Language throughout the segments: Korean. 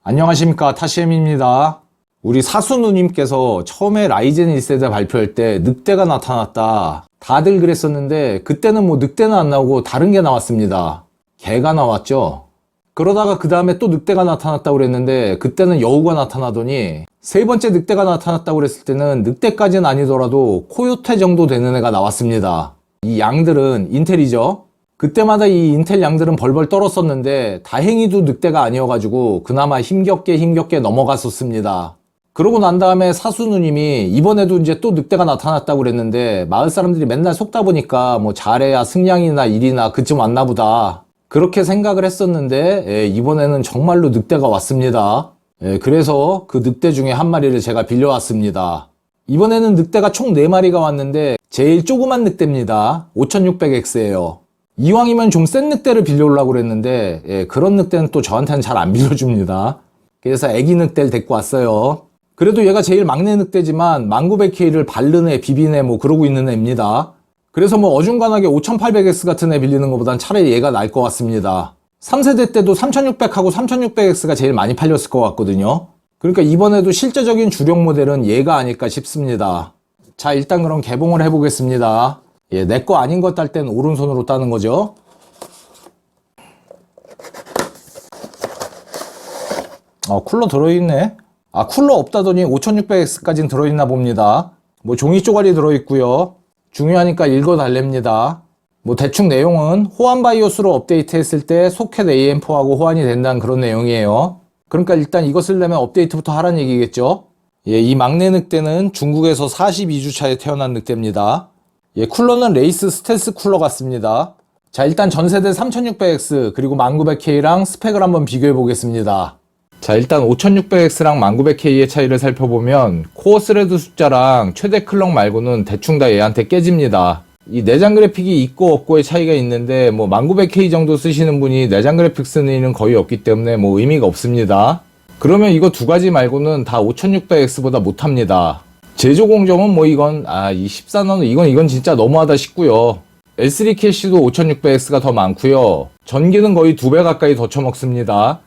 안녕하십니까, 타시엠입니다. 우리 사수 누님께서 처음에 라이젠 1세대 발표할 때 늑대가 나타났다 다들 그랬었는데, 그때는 뭐 늑대는 안 나오고 다른 게 나왔습니다. 개가 나왔죠. 그러다가 그 다음에 또 늑대가 나타났다고 그랬는데, 그때는 여우가 나타나더니 세 번째 늑대가 나타났다고 그랬을 때는 늑대까지는 아니더라도 코요테 정도 되는 애가 나왔습니다. 이 양들은 인텔이죠. 그때마다 이 인텔 양들은 벌벌 떨었었는데, 다행히도 늑대가 아니어가지고 그나마 힘겹게 넘어갔었습니다. 그러고 난 다음에 사수 누님이 이번에도 이제 또 늑대가 나타났다고 그랬는데, 마을 사람들이 맨날 속다 보니까 뭐 잘해야 승냥이나 일이나 그쯤 왔나 보다 그렇게 생각을 했었는데, 이번에는 정말로 늑대가 왔습니다. 그래서 그 늑대 중에 한 마리를 제가 빌려왔습니다. 이번에는 늑대가 총 4마리가 왔는데 제일 조그만 늑대입니다. 5600X예요. 이왕이면 좀 센 늑대를 빌려오려고 그랬는데, 그런 늑대는 또 저한테는 잘 안 빌려줍니다. 그래서 애기 늑대를 데리고 왔어요. 그래도 얘가 제일 막내 늑대지만 1900K를 바른 애, 비빈 애 뭐 그러고 있는 애입니다. 그래서 뭐 어중간하게 5800X 같은 애 빌리는 것보단 차라리 얘가 나을 것 같습니다. 3세대 때도 3600하고 3600X가 제일 많이 팔렸을 것 같거든요. 그러니까 이번에도 실제적인 주력 모델은 얘가 아닐까 싶습니다. 자, 일단 그럼 개봉을 해보겠습니다. 내 거 아닌 것 딸 땐 오른손으로 따는 거죠. 쿨러 들어있네. 쿨러 없다더니 5600X까지는 들어있나 봅니다. 뭐 종이 쪼가리 들어있고요. 중요하니까 읽어달랍니다. 뭐 대충 내용은 호환 바이오스로 업데이트 했을 때 소켓 AM4하고 호환이 된다는 그런 내용이에요. 그러니까 일단 이거 쓰려면 업데이트부터 하라는 얘기겠죠. 이 막내 늑대는 중국에서 42주차에 태어난 늑대입니다. 쿨러는 레이스 스텔스 쿨러 같습니다. 자, 일단 전세대 3600X 그리고 1900K랑 스펙을 한번 비교해 보겠습니다. 자, 일단 5600X랑 1900K의 차이를 살펴보면 코어 스레드 숫자랑 최대 클럭 말고는 대충 다 얘한테 깨집니다. 이 내장 그래픽이 있고 없고의 차이가 있는데, 뭐 1900K 정도 쓰시는 분이 내장 그래픽 쓰는 일은 거의 없기 때문에 뭐 의미가 없습니다. 그러면 이거 두 가지 말고는 다 5600X보다 못합니다. 제조 공정은 뭐 이건 이 14나노 이건 진짜 너무하다 싶고요. L3 캐시도 5600X가 더 많고요. 전기는 거의 2배 가까이 더 처먹습니다.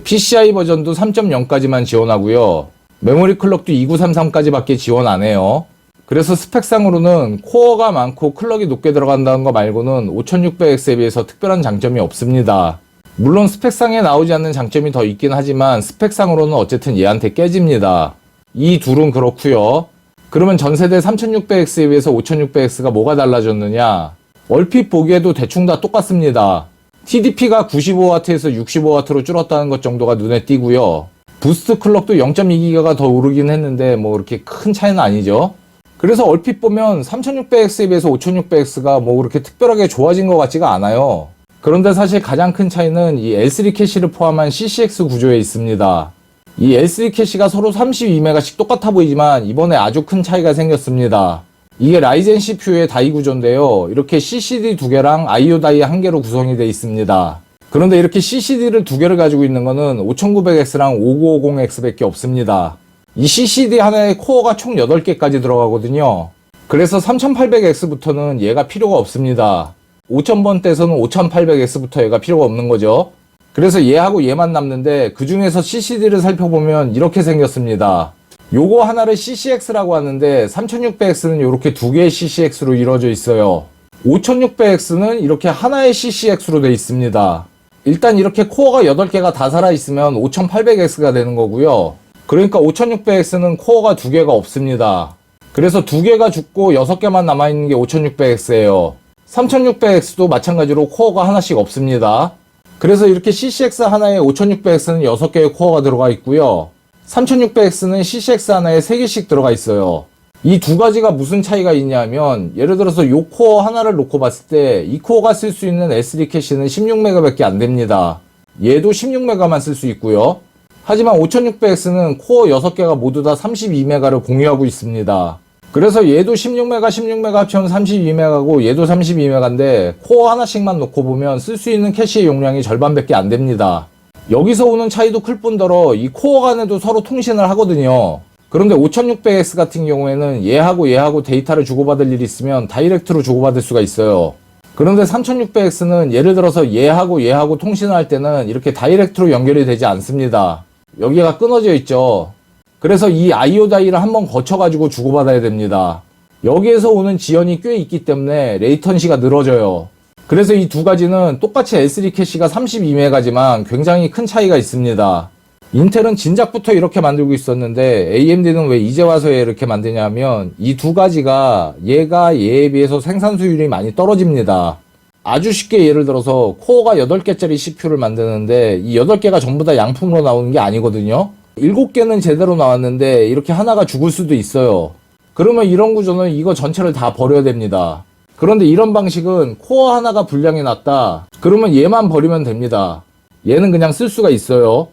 PCI 버전도 3.0까지만 지원하고요. 메모리 클럭도 2933까지 밖에 지원 안 해요. 그래서 스펙상으로는 코어가 많고 클럭이 높게 들어간다는 거 말고는 5600X에 비해서 특별한 장점이 없습니다. 물론 스펙상에 나오지 않는 장점이 더 있긴 하지만 스펙상으로는 어쨌든 얘한테 깨집니다. 이 둘은 그렇고요. 그러면 전세대 3600X에 비해서 5600X가 뭐가 달라졌느냐? 얼핏 보기에도 대충 다 똑같습니다. TDP가 95W에서 65W로 줄었다는 것 정도가 눈에 띄고요. 부스트 클럭도 0.2GHz가 더 오르긴 했는데 뭐 그렇게 큰 차이는 아니죠. 그래서 얼핏 보면 3600X에 비해서 5600X가 뭐 그렇게 특별하게 좋아진 것 같지가 않아요. 그런데 사실 가장 큰 차이는 이 L3 캐시를 포함한 CCX 구조에 있습니다. 이 L3 캐시가 서로 32메가씩 똑같아 보이지만 이번에 아주 큰 차이가 생겼습니다. 이게 라이젠 CPU의 다이 구조인데요. 이렇게 CCD 2개랑 IO 다이 1개로 구성이 되어 있습니다. 그런데 이렇게 CCD를 2개를 가지고 있는 거는 5900X랑 5950X 밖에 없습니다. 이 CCD 하나에 코어가 총 8개까지 들어가거든요. 그래서 3800X부터는 얘가 필요가 없습니다. 5000번대에서는 5800X부터 얘가 필요가 없는 거죠. 그래서 얘하고 얘만 남는데, 그 중에서 CCD를 살펴보면 이렇게 생겼습니다. 요거 하나를 CCX라고 하는데 3600X는 이렇게 2개의 CCX로 이루어져 있어요. 5600X는 이렇게 하나의 CCX로 되어 있습니다. 일단 이렇게 코어가 8개가 다 살아있으면 5800X가 되는 거고요. 그러니까 5600X는 코어가 2개가 없습니다. 그래서 2개가 죽고 6개만 남아있는 게 5600X예요. 3600X도 마찬가지로 코어가 하나씩 없습니다. 그래서 이렇게 CCX 하나에 5600X는 6개의 코어가 들어가 있고요. 3600X는 CCX 하나에 3개씩 들어가 있어요. 이 두 가지가 무슨 차이가 있냐면, 예를 들어서 요 코어 하나를 놓고 봤을 때 이 코어가 쓸 수 있는 S3 캐시는 16메가 밖에 안 됩니다. 얘도 16메가만 쓸 수 있고요. 하지만 5600X는 코어 6개가 모두 다 32메가를 공유하고 있습니다. 그래서 얘도 16메가 합치면 32메가고 얘도 32메가인데 코어 하나씩만 놓고 보면 쓸 수 있는 캐시의 용량이 절반밖에 안 됩니다. 여기서 오는 차이도 클 뿐더러 이 코어 간에도 서로 통신을 하거든요. 그런데 5600X 같은 경우에는 얘하고 데이터를 주고받을 일이 있으면 다이렉트로 주고받을 수가 있어요. 그런데 3600X는 예를 들어서 얘하고 통신을 할 때는 이렇게 다이렉트로 연결이 되지 않습니다. 여기가 끊어져 있죠. 그래서 이 IO 다이를 한번 거쳐가지고 주고받아야 됩니다. 여기에서 오는 지연이 꽤 있기 때문에 레이턴시가 늘어져요. 그래서 이 두 가지는 똑같이 S3 캐시가 32메가지만 굉장히 큰 차이가 있습니다. 인텔은 진작부터 이렇게 만들고 있었는데 AMD는 왜 이제 와서 이렇게 만드냐면 이 두 가지가 얘가 얘에 비해서 생산 수율이 많이 떨어집니다. 아주 쉽게 예를 들어서 코어가 8개짜리 CPU를 만드는데 이 8개가 전부 다 양품으로 나오는 게 아니거든요. 7개는 제대로 나왔는데 이렇게 하나가 죽을 수도 있어요. 그러면 이런 구조는 이거 전체를 다 버려야 됩니다. 그런데 이런 방식은 코어 하나가 분량이 낮다. 그러면 얘만 버리면 됩니다. 얘는 그냥 쓸 수가 있어요.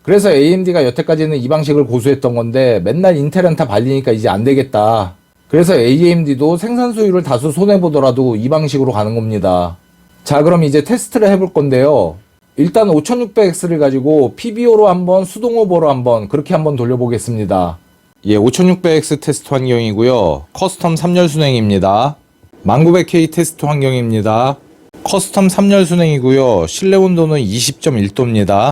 그래서 AMD가 여태까지는 이 방식을 고수했던 건데 맨날 인텔한테 발리니까 이제 안 되겠다. 그래서 AMD도 생산 수율을 다소 손해보더라도 이 방식으로 가는 겁니다. 자, 그럼 이제 테스트를 해볼 건데요. 일단 5600X를 가지고 PBO로 한번 수동 오버로 한번 그렇게 한번 돌려보겠습니다. 예, 5600X 테스트 환경이고요. 커스텀 3열 순행입니다. 1900K 테스트 환경입니다. 커스텀 3열 순행이고요. 실내 온도는 20.1도입니다.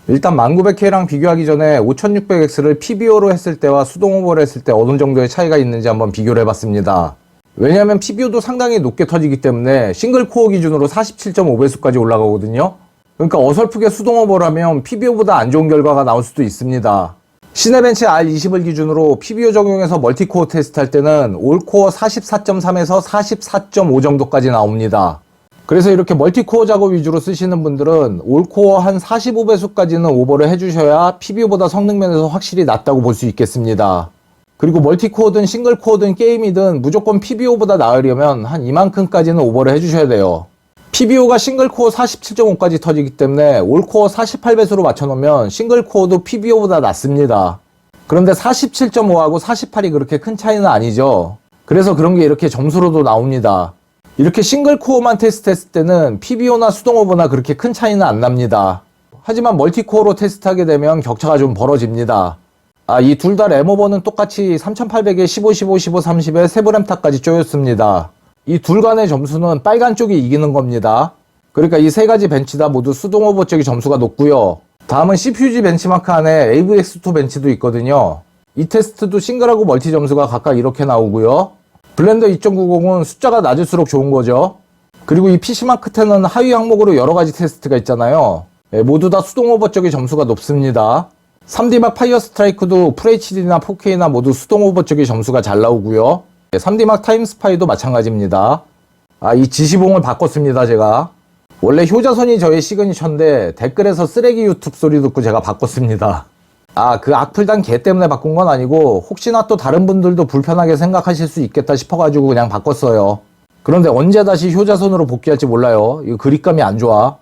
일단 1900K랑 비교하기 전에 5600X를 PBO로 했을 때와 수동 오버를 했을 때 어느 정도의 차이가 있는지 한번 비교를 해봤습니다. 왜냐하면 PBO도 상당히 높게 터지기 때문에 싱글 코어 기준으로 47.5배수까지 올라가거든요. 그러니까 어설프게 수동 오버를 하면 PBO보다 안 좋은 결과가 나올 수도 있습니다. 시네벤치 R20을 기준으로 PBO 적용해서 멀티코어 테스트 할 때는 올코어 44.3에서 44.5 정도까지 나옵니다. 그래서 이렇게 멀티코어 작업 위주로 쓰시는 분들은 올코어 한 45배수까지는 오버를 해주셔야 PBO보다 성능면에서 확실히 낫다고 볼 수 있겠습니다. 그리고 멀티코어든 싱글코어든 게임이든 무조건 PBO보다 나으려면 한 이만큼까지는 오버를 해주셔야 돼요. PBO가 싱글코어 47.5까지 터지기 때문에 올코어 48배수로 맞춰놓으면 싱글코어도 PBO보다 낫습니다. 그런데 47.5하고 48이 그렇게 큰 차이는 아니죠. 그래서 그런 게 이렇게 점수로도 나옵니다. 이렇게 싱글코어만 테스트했을 때는 PBO나 수동 오버나 그렇게 큰 차이는 안 납니다. 하지만 멀티코어로 테스트하게 되면 격차가 좀 벌어집니다. 이 둘 다 램오버는 똑같이 3800에 15, 15, 15, 30에 세브램탑까지 쪼였습니다. 이 둘 간의 점수는 빨간 쪽이 이기는 겁니다. 그러니까 이 세 가지 벤치 다 모두 수동 오버 쪽이 점수가 높고요. 다음은 CPUG 벤치마크 안에 AVX2 벤치도 있거든요. 이 테스트도 싱글하고 멀티 점수가 각각 이렇게 나오고요. 블렌더 2.90은 숫자가 낮을수록 좋은 거죠. 그리고 이 PC마크 10은 하위 항목으로 여러 가지 테스트가 있잖아요. 모두 다 수동 오버 쪽의 점수가 높습니다. 3D막 파이어 스트라이크도 FHD나 4K나 모두 수동 오버 쪽의 점수가 잘 나오고요. 3D막 타임스파이도 마찬가지입니다. 이 지시봉을 바꿨습니다, 제가. 원래 효자손이 저의 시그니처인데 댓글에서 쓰레기 유튜브 소리 듣고 제가 바꿨습니다. 그 악플단 개 때문에 바꾼 건 아니고 혹시나 또 다른 분들도 불편하게 생각하실 수 있겠다 싶어가지고 그냥 바꿨어요. 그런데 언제 다시 효자손으로 복귀할지 몰라요. 이거 그립감이 안 좋아.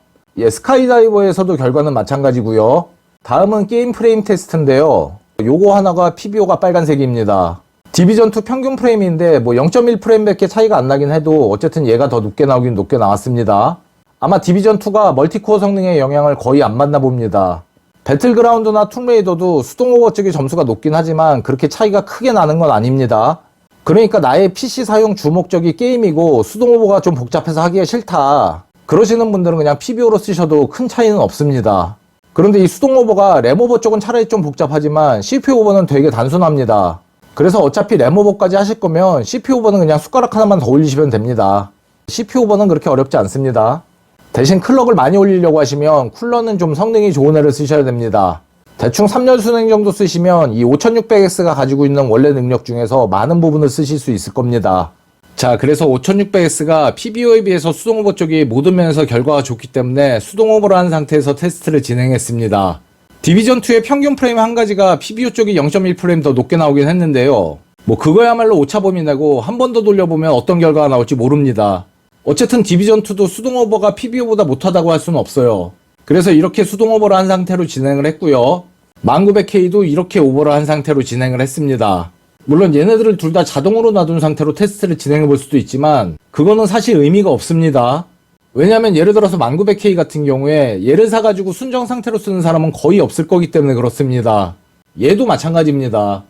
스카이다이버에서도 결과는 마찬가지고요. 다음은 게임 프레임 테스트인데요. 요거 하나가 PBO가 빨간색입니다. 디비전2 평균 프레임인데 0.1 프레임밖에 차이가 안 나긴 해도 어쨌든 얘가 더 높게 나오긴 높게 나왔습니다. 아마 디비전2가 멀티코어 성능에 영향을 거의 안 받나 봅니다. 배틀그라운드나 툼레이더도 수동 오버 쪽의 점수가 높긴 하지만 그렇게 차이가 크게 나는 건 아닙니다. 그러니까 나의 PC 사용 주목적이 게임이고 수동 오버가 좀 복잡해서 하기가 싫다, 그러시는 분들은 그냥 PBO로 쓰셔도 큰 차이는 없습니다. 그런데 이 수동 오버가 램 오버 쪽은 차라리 좀 복잡하지만 CPU 오버는 되게 단순합니다. 그래서 어차피 램 오버까지 하실 거면 CPU 오버는 그냥 숟가락 하나만 더 올리시면 됩니다. CPU 오버는 그렇게 어렵지 않습니다. 대신 클럭을 많이 올리려고 하시면 쿨러는 좀 성능이 좋은 애를 쓰셔야 됩니다. 대충 3열 순행 정도 쓰시면 이 5600X가 가지고 있는 원래 능력 중에서 많은 부분을 쓰실 수 있을 겁니다. 자, 그래서 5600X가 PBO에 비해서 수동 오버 쪽이 모든 면에서 결과가 좋기 때문에 수동 오버를 한 상태에서 테스트를 진행했습니다. 디비전2의 평균 프레임 한 가지가 PBO 쪽이 0.1 프레임 더 높게 나오긴 했는데요. 그거야말로 오차범위 내고 한 번 더 돌려보면 어떤 결과가 나올지 모릅니다. 어쨌든 디비전2도 수동 오버가 PBO보다 못하다고 할 수는 없어요. 그래서 이렇게 수동 오버를 한 상태로 진행을 했고요. 1900K도 이렇게 오버를 한 상태로 진행을 했습니다. 물론 얘네들을 둘 다 자동으로 놔둔 상태로 테스트를 진행해 볼 수도 있지만 그거는 사실 의미가 없습니다. 왜냐면 예를 들어서 1900K 같은 경우에 얘를 사가지고 순정 상태로 쓰는 사람은 거의 없을 거기 때문에 그렇습니다. 얘도 마찬가지입니다.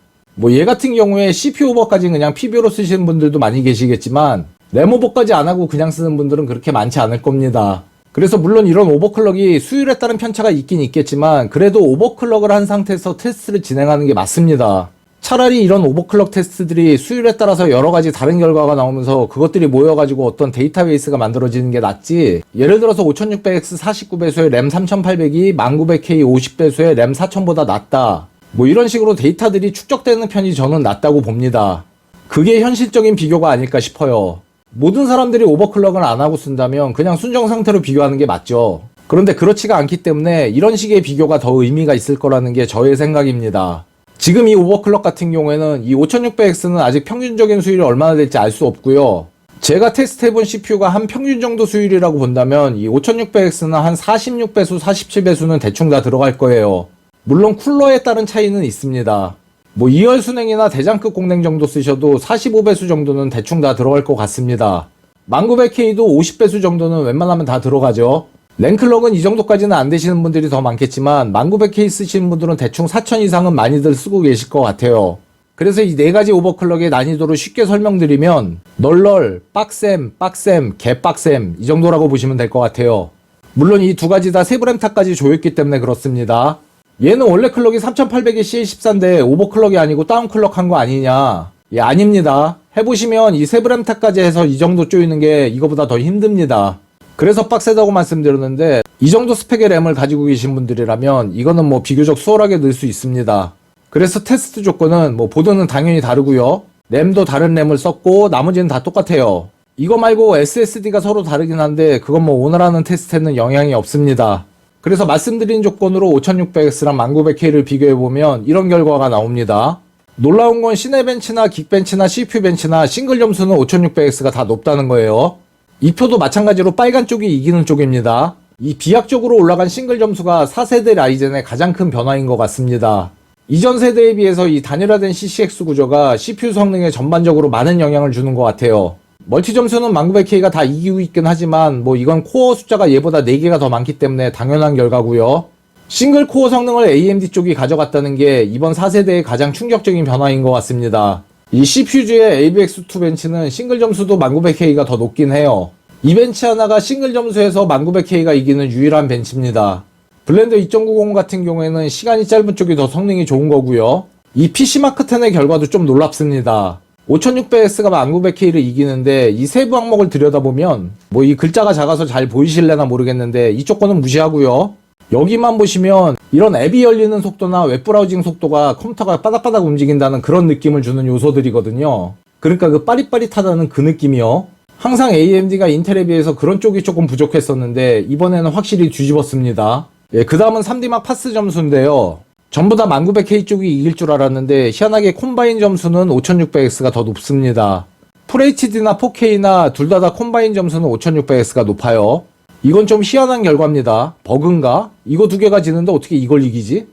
얘 같은 경우에 CPU 오버까지 그냥 PBO로 쓰시는 분들도 많이 계시겠지만 램 오버까지 안 하고 그냥 쓰는 분들은 그렇게 많지 않을 겁니다. 그래서 물론 이런 오버클럭이 수율에 따른 편차가 있긴 있겠지만 그래도 오버클럭을 한 상태에서 테스트를 진행하는 게 맞습니다. 차라리 이런 오버클럭 테스트들이 수율에 따라서 여러가지 다른 결과가 나오면서 그것들이 모여가지고 어떤 데이터베이스가 만들어지는 게 낫지, 예를 들어서 5600X 49배수의 램 3800이 1900K 50배수의 램 4000보다 낫다, 이런 식으로 데이터들이 축적되는 편이 저는 낫다고 봅니다. 그게 현실적인 비교가 아닐까 싶어요. 모든 사람들이 오버클럭을 안 하고 쓴다면 그냥 순정 상태로 비교하는 게 맞죠. 그런데 그렇지가 않기 때문에 이런 식의 비교가 더 의미가 있을 거라는 게 저의 생각입니다. 지금 이 오버클럭 같은 경우에는 이 5600X는 아직 평균적인 수율이 얼마나 될지 알 수 없고요. 제가 테스트해본 CPU가 한 평균 정도 수율이라고 본다면 이 5600X는 한 46배수, 47배수는 대충 다 들어갈 거예요. 물론 쿨러에 따른 차이는 있습니다. 2열 순행이나 대장급 공랭 정도 쓰셔도 45배수 정도는 대충 다 들어갈 것 같습니다. 1900K도 50배수 정도는 웬만하면 다 들어가죠. 랭클럭은 이 정도까지는 안 되시는 분들이 더 많겠지만 1900K 쓰시는 분들은 대충 4000 이상은 많이들 쓰고 계실 것 같아요. 그래서 이 네 가지 오버클럭의 난이도를 쉽게 설명드리면 널널, 빡셈, 빡셈, 개빡셈 이 정도라고 보시면 될 것 같아요. 물론 이 두 가지 다 세브램탑까지 조였기 때문에 그렇습니다. 얘는 원래 클럭이 3800에 CL14인데 오버클럭이 아니고 다운클럭 한 거 아니냐? 아닙니다. 해보시면 이 세브램탑까지 해서 이 정도 쪼이는 게 이거보다 더 힘듭니다. 그래서 빡세다고 말씀드렸는데 이 정도 스펙의 램을 가지고 계신 분들이라면 이거는 비교적 수월하게 넣을 수 있습니다. 그래서 테스트 조건은 보드는 당연히 다르고요. 램도 다른 램을 썼고 나머지는 다 똑같아요. 이거 말고 SSD가 서로 다르긴 한데 그건 오늘 하는 테스트에는 영향이 없습니다. 그래서 말씀드린 조건으로 5600X랑 1900K를 비교해보면 이런 결과가 나옵니다. 놀라운 건 시네벤치나 긱벤치나 CPU벤치나 싱글 점수는 5600X가 다 높다는 거예요. 이 표도 마찬가지로 빨간 쪽이 이기는 쪽입니다. 이 비약적으로 올라간 싱글 점수가 4세대 라이젠의 가장 큰 변화인 것 같습니다. 이전 세대에 비해서 이 단일화된 CCX 구조가 CPU 성능에 전반적으로 많은 영향을 주는 것 같아요. 멀티 점수는 1900K가 다 이기고 있긴 하지만 이건 코어 숫자가 얘보다 4개가 더 많기 때문에 당연한 결과고요. 싱글 코어 성능을 AMD 쪽이 가져갔다는 게 이번 4세대의 가장 충격적인 변화인 것 같습니다. 이 CPU주의 AVX2 벤치는 싱글 점수도 1900K가 더 높긴 해요. 이 벤치 하나가 싱글 점수에서 1900K가 이기는 유일한 벤치입니다. 블렌더 2.90 같은 경우에는 시간이 짧은 쪽이 더 성능이 좋은 거고요. 이 PC마크10의 결과도 좀 놀랍습니다. 5600X가 1900K를 이기는데 이 세부 항목을 들여다보면 뭐 이 글자가 작아서 잘 보이실래나 모르겠는데 이쪽 거는 무시하고요. 여기만 보시면 이런 앱이 열리는 속도나 웹브라우징 속도가 컴퓨터가 빠닥빠닥 움직인다는 그런 느낌을 주는 요소들이거든요. 그러니까 그 빠릿빠릿하다는 그 느낌이요. 항상 AMD가 인텔에 비해서 그런 쪽이 조금 부족했었는데 이번에는 확실히 뒤집었습니다. 예, 그 다음은 3D막 파스 점수인데요. 전부 다 1900K 쪽이 이길 줄 알았는데 희한하게 콤바인 점수는 5600X가 더 높습니다. FHD나 4K나 둘 다 콤바인 점수는 5600X가 높아요. 이건 좀 희한한 결과입니다. 버그인가? 이거 두 개가 지는데 어떻게 이걸 이기지?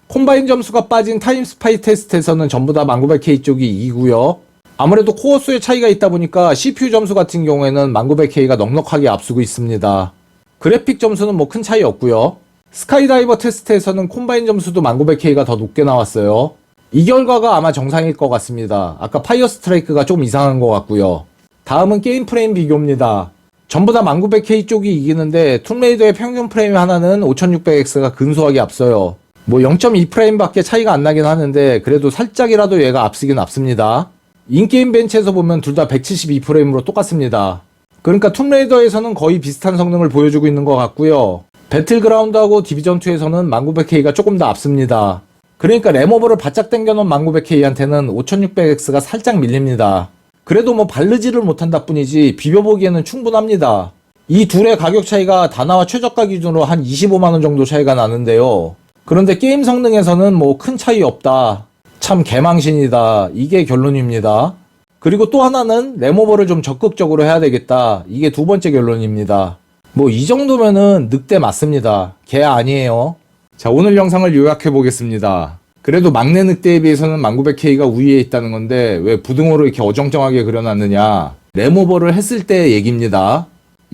콤바인 점수가 빠진 타임스파이 테스트에서는 전부 다 1900K 쪽이 이기고요. 아무래도 코어 수의 차이가 있다 보니까 CPU 점수 같은 경우에는 1900K가 넉넉하게 앞서고 있습니다. 그래픽 점수는 뭐 큰 차이 없고요. 스카이다이버 테스트에서는 콤바인 점수도 1900K가 더 높게 나왔어요. 이 결과가 아마 정상일 것 같습니다. 아까 파이어 스트라이크가 좀 이상한 것 같고요. 다음은 게임 프레임 비교입니다. 전부 다 1900K 쪽이 이기는데 툼레이더의 평균 프레임 하나는 5600X가 근소하게 앞서요. 뭐 0.2프레임 밖에 차이가 안 나긴 하는데 그래도 살짝이라도 얘가 앞서긴 앞섭니다. 인게임 벤치에서 보면 둘 다 172프레임으로 똑같습니다. 그러니까 툼레이더에서는 거의 비슷한 성능을 보여주고 있는 것 같고요. 배틀그라운드하고 디비전2에서는 1900K가 조금 더 앞섭니다. 그러니까 램오버를 바짝 당겨놓은 1900K한테는 5600X가 살짝 밀립니다. 그래도 뭐 바르지를 못한다 뿐이지 비벼보기에는 충분합니다. 이 둘의 가격 차이가 다나와 최저가 기준으로 한 25만원 정도 차이가 나는데요. 그런데 게임 성능에서는 뭐 큰 차이 없다. 참 개망신이다. 이게 결론입니다. 그리고 또 하나는 램오버를 좀 적극적으로 해야 되겠다. 이게 두 번째 결론입니다. 뭐 이 정도면은 늑대 맞습니다. 개 아니에요. 자, 오늘 영상을 요약해 보겠습니다. 그래도 막내 늑대에 비해서는 1900K가 우위에 있다는 건데 왜 부등호로 이렇게 어정쩡하게 그려놨느냐. 램오버를 했을 때 얘기입니다.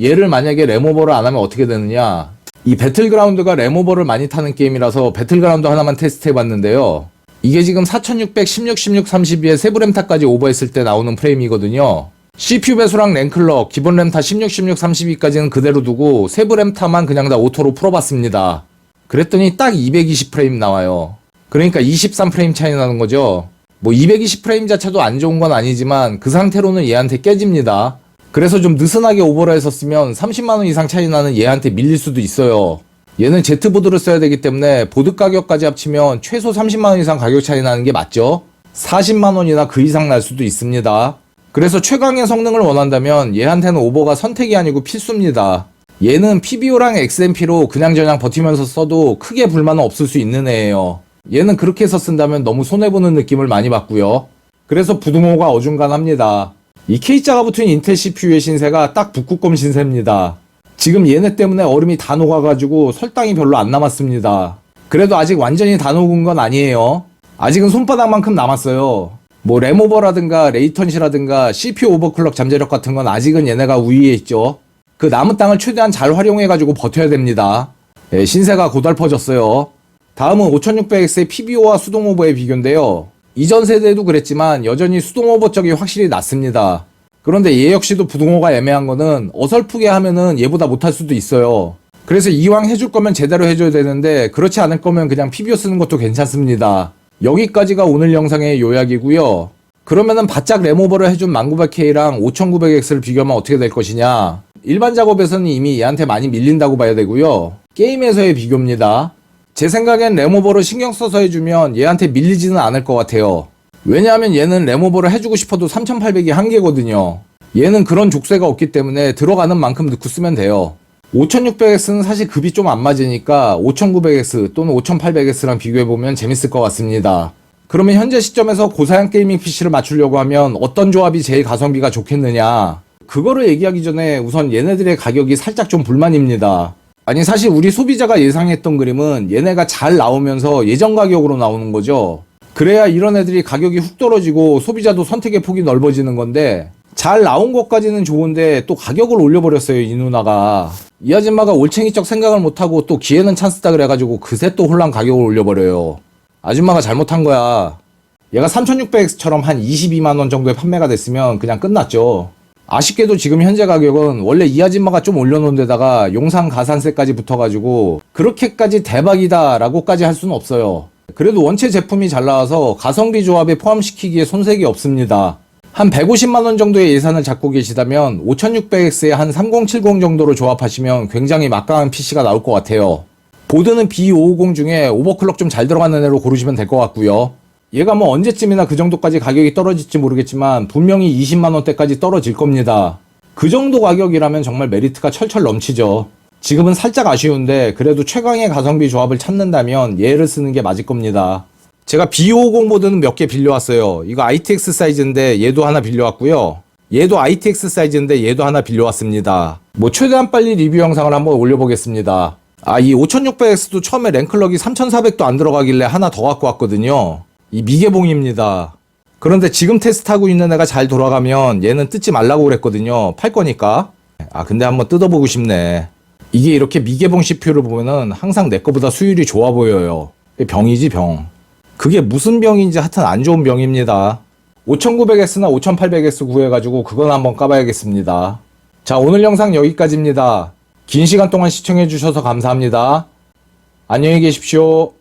얘를 만약에 램오버를 안 하면 어떻게 되느냐. 이 배틀그라운드가 램오버를 많이 타는 게임이라서 배틀그라운드 하나만 테스트 해봤는데요. 이게 지금 4600, 16, 16, 32에 세부램타까지 오버했을 때 나오는 프레임이거든요. CPU 배수랑 랭클럭, 기본 램타 16, 16, 32까지는 그대로 두고 세부램타만 그냥 다 오토로 풀어봤습니다. 그랬더니 딱 220프레임 나와요. 그러니까 23프레임 차이 나는 거죠. 뭐 220프레임 자체도 안 좋은 건 아니지만 그 상태로는 얘한테 깨집니다. 그래서 좀 느슨하게 오버를 했었으면 30만원 이상 차이 나는 얘한테 밀릴 수도 있어요. 얘는 Z보드를 써야 되기 때문에 보드 가격까지 합치면 최소 30만원 이상 가격 차이 나는 게 맞죠? 40만원이나 그 이상 날 수도 있습니다. 그래서 최강의 성능을 원한다면 얘한테는 오버가 선택이 아니고 필수입니다. 얘는 PBO랑 XMP로 그냥저냥 버티면서 써도 크게 불만은 없을 수 있는 애예요. 얘는 그렇게 해서 쓴다면 너무 손해보는 느낌을 많이 받고요. 그래서 부등호가 어중간합니다. 이 K자가 붙은 인텔 CPU의 신세가 딱 북극곰 신세입니다. 지금 얘네 때문에 얼음이 다 녹아가지고 설탕이 별로 안 남았습니다. 그래도 아직 완전히 다 녹은 건 아니에요. 아직은 손바닥만큼 남았어요. 뭐 램오버라든가 레이턴시라든가 CPU 오버클럭 잠재력 같은 건 아직은 얘네가 우위에 있죠. 그 남은 땅을 최대한 잘 활용해가지고 버텨야 됩니다. 예, 신세가 고달퍼졌어요. 다음은 5600X의 PBO와 수동오버의 비교인데요. 이전 세대에도 그랬지만 여전히 수동오버 쪽이 확실히 낫습니다. 그런데 얘 역시도 부등호가 애매한 거는 어설프게 하면은 얘보다 못할 수도 있어요. 그래서 이왕 해줄 거면 제대로 해줘야 되는데 그렇지 않을 거면 그냥 PBO 쓰는 것도 괜찮습니다. 여기까지가 오늘 영상의 요약이고요. 그러면은 바짝 램오버를 해준 1900K랑 5900X를 비교하면 어떻게 될 것이냐. 일반 작업에서는 이미 얘한테 많이 밀린다고 봐야 되고요. 게임에서의 비교입니다. 제 생각엔 램오버를 신경 써서 해주면 얘한테 밀리지는 않을 것 같아요. 왜냐하면 얘는 램오버를 해주고 싶어도 3800이 한계거든요. 얘는 그런 족쇄가 없기 때문에 들어가는 만큼 넣고 쓰면 돼요. 5600X는 사실 급이 좀 안 맞으니까 5900X 또는 5800X랑 비교해보면 재밌을 것 같습니다. 그러면 현재 시점에서 고사양 게이밍 PC를 맞추려고 하면 어떤 조합이 제일 가성비가 좋겠느냐. 그거를 얘기하기 전에 우선 얘네들의 가격이 살짝 좀 불만입니다. 아니 사실 우리 소비자가 예상했던 그림은 얘네가 잘 나오면서 예전 가격으로 나오는 거죠. 그래야 이런 애들이 가격이 훅 떨어지고 소비자도 선택의 폭이 넓어지는 건데 잘 나온 것까지는 좋은데 또 가격을 올려버렸어요, 이 누나가. 이 아줌마가 올챙이적 생각을 못하고 또 기회는 찬스다 그래가지고 그새 또 홀랑 가격을 올려버려요. 아줌마가 잘못한 거야. 얘가 3600X처럼 한 22만원 정도에 판매가 됐으면 그냥 끝났죠. 아쉽게도 지금 현재 가격은 원래 이 아줌마가 좀 올려놓은 데다가 용산 가산세까지 붙어가지고 그렇게까지 대박이다 라고까지 할 수는 없어요. 그래도 원체 제품이 잘 나와서 가성비 조합에 포함시키기에 손색이 없습니다. 한 150만원 정도의 예산을 잡고 계시다면 5600X에 한 3070 정도로 조합하시면 굉장히 막강한 PC가 나올 것 같아요. 보드는 B550 중에 오버클럭 좀 잘 들어가는 애로 고르시면 될 것 같고요. 얘가 뭐 언제쯤이나 그 정도까지 가격이 떨어질지 모르겠지만 분명히 20만원대까지 떨어질 겁니다. 그 정도 가격이라면 정말 메리트가 철철 넘치죠. 지금은 살짝 아쉬운데 그래도 최강의 가성비 조합을 찾는다면 얘를 쓰는 게 맞을 겁니다. 제가 B550 보드는 몇 개 빌려왔어요. 이거 ITX 사이즈인데 얘도 하나 빌려왔고요. 얘도 ITX 사이즈인데 얘도 하나 빌려왔습니다. 뭐 최대한 빨리 리뷰 영상을 한번 올려보겠습니다. 이 5600X도 처음에 랭클럭이 3400도 안 들어가길래 하나 더 갖고 왔거든요. 이 미개봉입니다. 그런데 지금 테스트하고 있는 애가 잘 돌아가면 얘는 뜯지 말라고 그랬거든요. 팔 거니까. 근데 한번 뜯어보고 싶네. 이게 이렇게 미개봉 CPU를 보면은 항상 내 거보다 수율이 좋아 보여요. 병이지 병. 그게 무슨 병인지 하여튼 안 좋은 병입니다. 5900X나 5800X 구해가지고 그건 한번 까봐야겠습니다. 자, 오늘 영상 여기까지입니다. 긴 시간 동안 시청해주셔서 감사합니다. 안녕히 계십시오.